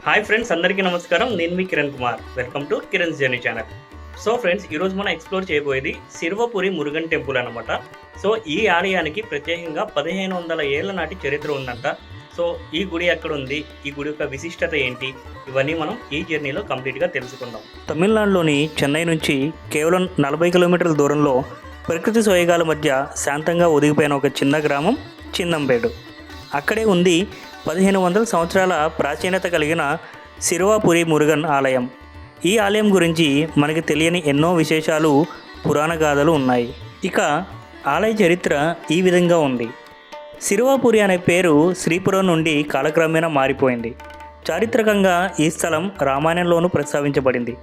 Hi friends, అందరికీ నమస్కారం. నేను మీ Kiran Kumar. Welcome to Kiran's journey channel. So friends, ఈరోజు మనం ఎక్స్ప్లోర్ చేయబోయేది సిరువపురి మురుగన్ టెంపుల్ అనమాట. సో ఈ ఆలయానికి ప్రత్యేకంగా 1500 ఏళ్ల నాటి చరిత్ర ఉందంట. సో ఈ గుడి ఎక్కడ ఉంది, ఈ గుడి యొక్క విశిష్టత ఏంటి, ఇవన్నీ మనం ఈ జర్నీలో కంప్లీట్గా తెలుసుకుందాం. తమిళనాడులోని చెన్నై నుంచి కేవలం 40 కిలోమీటర్ల దూరంలో ప్రకృతి సోయగాల మధ్య శాంతంగా ఒదిగిపోయిన ఒక చిన్న గ్రామం చిన్నంపేడు. అక్కడే ఉంది 1500 సంవత్సరాల ప్రాచీనత కలిగిన సిరువాపురి మురుగన్ ఆలయం. ఈ ఆలయం గురించి మనకి తెలియని ఎన్నో విశేషాలు, పురాణ గాథలు ఉన్నాయి. ఇక ఆలయ చరిత్ర ఈ విధంగా ఉంది. సిరువాపురి అనే పేరు శ్రీపురం నుండి కాలక్రమేణా మారిపోయింది. చారిత్రకంగా ఈ స్థలం రామాయణంలోనూ ప్రస్తావించబడింది.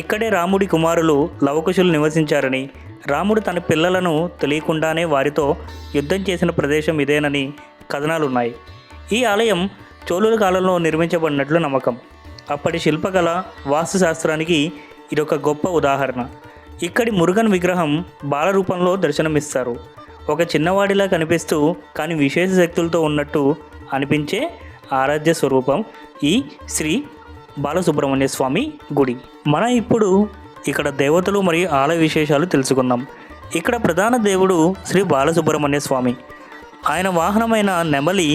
ఇక్కడే రాముడి కుమారులు లవకుశులు నివసించారని, రాముడు తన పిల్లలను తెలియకుండానే వారితో యుద్ధం చేసిన ప్రదేశం ఇదేనని కథనాలున్నాయి. ఈ ఆలయం చోళుల కాలంలో నిర్మించబడినట్లు నమ్మకం. అప్పటి శిల్పకళ, వాస్తుశాస్త్రానికి ఇదొక గొప్ప ఉదాహరణ. ఇక్కడి మురుగన్ విగ్రహం బాలరూపంలో దర్శనమిస్తారు. ఒక చిన్నవాడిలా కనిపిస్తూ కానీ విశేష శక్తులతో ఉన్నట్టు అనిపించే ఆరాధ్య స్వరూపం ఈ శ్రీ బాలసుబ్రహ్మణ్య స్వామి గుడి. మనం ఇప్పుడు ఇక్కడ దేవతలు మరియు ఆలయ విశేషాలు తెలుసుకుందాం. ఇక్కడ ప్రధాన దేవుడు శ్రీ బాలసుబ్రహ్మణ్య స్వామి. ఆయన వాహనమైన నెమలి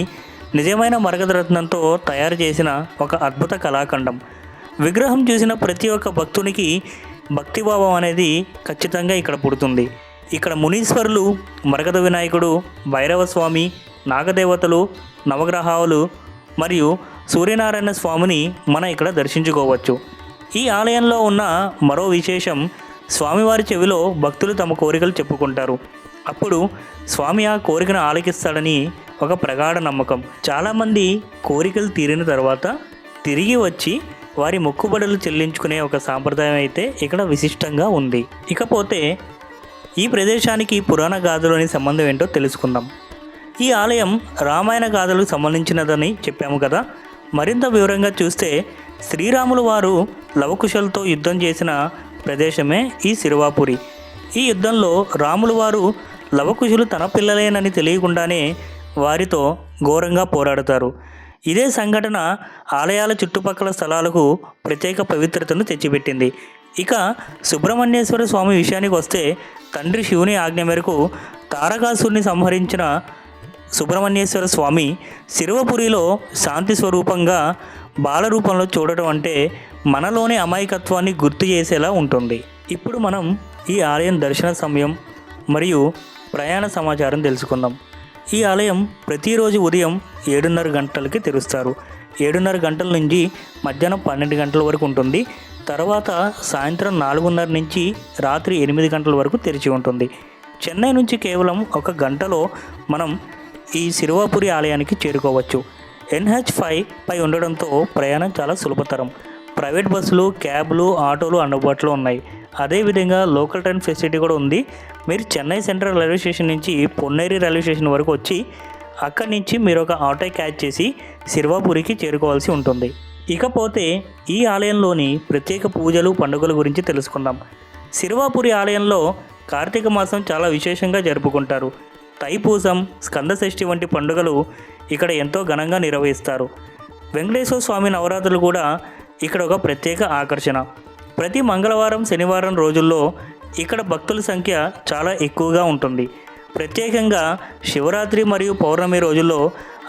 నిజమైన మరకతరత్నంతో తయారు చేసిన ఒక అద్భుత కళాఖండం. విగ్రహం చూసిన ప్రతి ఒక్క భక్తునికి భక్తిభావం అనేది ఖచ్చితంగా ఇక్కడ పుడుతుంది. ఇక్కడ మునీశ్వరులు, మరకత వినాయకుడు, భైరవస్వామి, నాగదేవతలు, నవగ్రహాలు మరియు సూర్యనారాయణ స్వామిని మనం ఇక్కడ దర్శించుకోవచ్చు. ఈ ఆలయంలో ఉన్న మరో విశేషం, స్వామివారి చెవిలో భక్తులు తమ కోరికలు చెప్పుకుంటారు. అప్పుడు స్వామి ఆ కోరికను ఆలకిస్తాడని ఒక ప్రగాఢ నమ్మకం. చాలామంది కోరికలు తీరిన తర్వాత తిరిగి వచ్చి వారి మొక్కుబడులు చెల్లించుకునే ఒక సాంప్రదాయం అయితే ఇక్కడ విశిష్టంగా ఉంది. ఇకపోతే ఈ ప్రదేశానికి పురాణ గాథలోని సంబంధం ఏంటో తెలుసుకుందాం. ఈ ఆలయం రామాయణ గాథలకు సంబంధించినదని చెప్పాము కదా. మరింత వివరంగా చూస్తే శ్రీరాములు వారు లవకుశలతో యుద్ధం చేసిన ప్రదేశమే ఈ సిరువాపురి. ఈ యుద్ధంలో రాములు వారు లవకుశులు తన పిల్లలేనని తెలియకుండానే వారితో ఘోరంగా పోరాడతారు. ఇదే సంఘటన ఆలయాల చుట్టుపక్కల స్థలాలకు ప్రత్యేక పవిత్రతను తెచ్చిపెట్టింది. ఇక సుబ్రహ్మణ్యేశ్వర స్వామి విషయానికి వస్తే, తండ్రి శివుని ఆజ్ఞ మేరకు తారకాసురుని సంహరించిన సుబ్రహ్మణ్యేశ్వర స్వామి సిరువపురిలో శాంతి స్వరూపంగా బాలరూపంలో చూడటం అంటే మనలోని అమాయకత్వాన్ని గుర్తు చేసేలా ఉంటుంది. ఇప్పుడు మనం ఈ ఆలయం దర్శన సమయం మరియు ప్రయాణ సమాచారం తెలుసుకుందాం. ఈ ఆలయం ప్రతిరోజు ఉదయం 7:30 గంటలకి తెరుస్తారు. 7:30 గంటల నుంచి మధ్యాహ్నం 12 గంటల వరకు ఉంటుంది. తర్వాత సాయంత్రం 4:30 నుంచి రాత్రి 8 గంటల వరకు తెరిచి ఉంటుంది. చెన్నై నుంచి కేవలం 1 గంటలో మనం ఈ సిరువాపురి ఆలయానికి చేరుకోవచ్చు. NH5 పై ఉండడంతో ప్రయాణం చాలా సులభతరం. ప్రైవేట్ బస్సులు, క్యాబ్లు, ఆటోలు అందుబాటులో ఉన్నాయి. అదేవిధంగా లోకల్ ట్రైన్ ఫెసిలిటీ కూడా ఉంది. మీరు చెన్నై సెంట్రల్ రైల్వే స్టేషన్ నుంచి పొన్నేరి రైల్వే స్టేషన్ వరకు వచ్చి అక్కడి నుంచి మీరు ఒక ఆటో క్యాచ్ చేసి సిరువాపురికి చేరుకోవాల్సి ఉంటుంది. ఇకపోతే ఈ ఆలయంలోని ప్రత్యేక పూజలు, పండుగల గురించి తెలుసుకుందాం. సిరువాపురి ఆలయంలో కార్తీక మాసం చాలా విశేషంగా జరుపుకుంటారు. తైపూసం, స్కందషష్ఠి వంటి పండుగలు ఇక్కడ ఎంతో ఘనంగా నిర్వహిస్తారు. వెంకటేశ్వర స్వామి నవరాత్రులు కూడా ఇక్కడ ఒక ప్రత్యేక ఆకర్షణ. ప్రతి మంగళవారం, శనివారం రోజుల్లో ఇక్కడ భక్తుల సంఖ్య చాలా ఎక్కువగా ఉంటుంది. ప్రత్యేకంగా శివరాత్రి మరియు పౌర్ణమి రోజుల్లో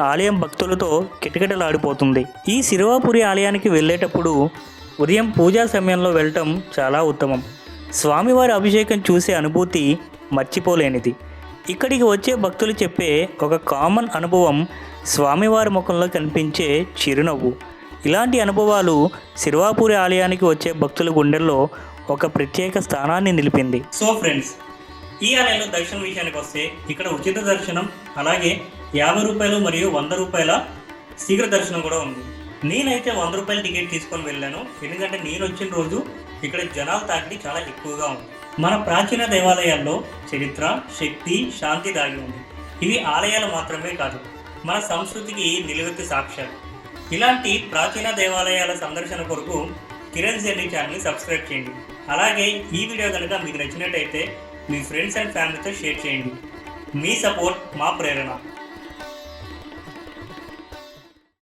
ఆలయం భక్తులతో కిటకిటలాడిపోతుంది. ఈ సిరువాపురి ఆలయానికి వెళ్ళేటప్పుడు ఉదయం పూజా సమయంలో వెళ్ళటం చాలా ఉత్తమం. స్వామివారి అభిషేకం చూసే అనుభూతి మర్చిపోలేనిది. ఇక్కడికి వచ్చే భక్తులు చెప్పే ఒక కామన్ అనుభవం స్వామివారి ముఖంలో కనిపించే చిరునవ్వు. ఇలాంటి అనుభవాలు సిరువాపురి ఆలయానికి వచ్చే భక్తుల గుండెల్లో ఒక ప్రత్యేక స్థానాన్ని నిలిపింది. సో ఫ్రెండ్స్, ఈ ఆలయంలో దర్శనం విషయానికి వస్తే ఇక్కడ ఉచిత దర్శనం, అలాగే 50 రూపాయలు మరియు 100 రూపాయల శీఘ్ర దర్శనం కూడా ఉంది. నేనైతే 100 రూపాయల టికెట్ తీసుకొని వెళ్ళాను. ఎందుకంటే నేను వచ్చిన రోజు ఇక్కడ జనాల తాకిడి చాలా ఎక్కువగా ఉంది. మన ప్రాచీన దేవాలయాల్లో చరిత్ర, శక్తి, శాంతి దాగి ఉంది. ఇవి ఆలయాలు మాత్రమే కాదు, మన సంస్కృతికి నిలువెత్తు సాక్ష్యాలు. ఇలాంటి ప్రాచీన దేవాలయాల సందర్శన కొరకు కిరణ్ జర్నీ ఛానల్ని సబ్స్క్రైబ్ చేయండి. అలాగే ఈ వీడియో కనుక మీకు నచ్చినట్టయితే మీ ఫ్రెండ్స్ అండ్ ఫ్యామిలీతో షేర్ చేయండి. మీ సపోర్ట్ మా ప్రేరణ.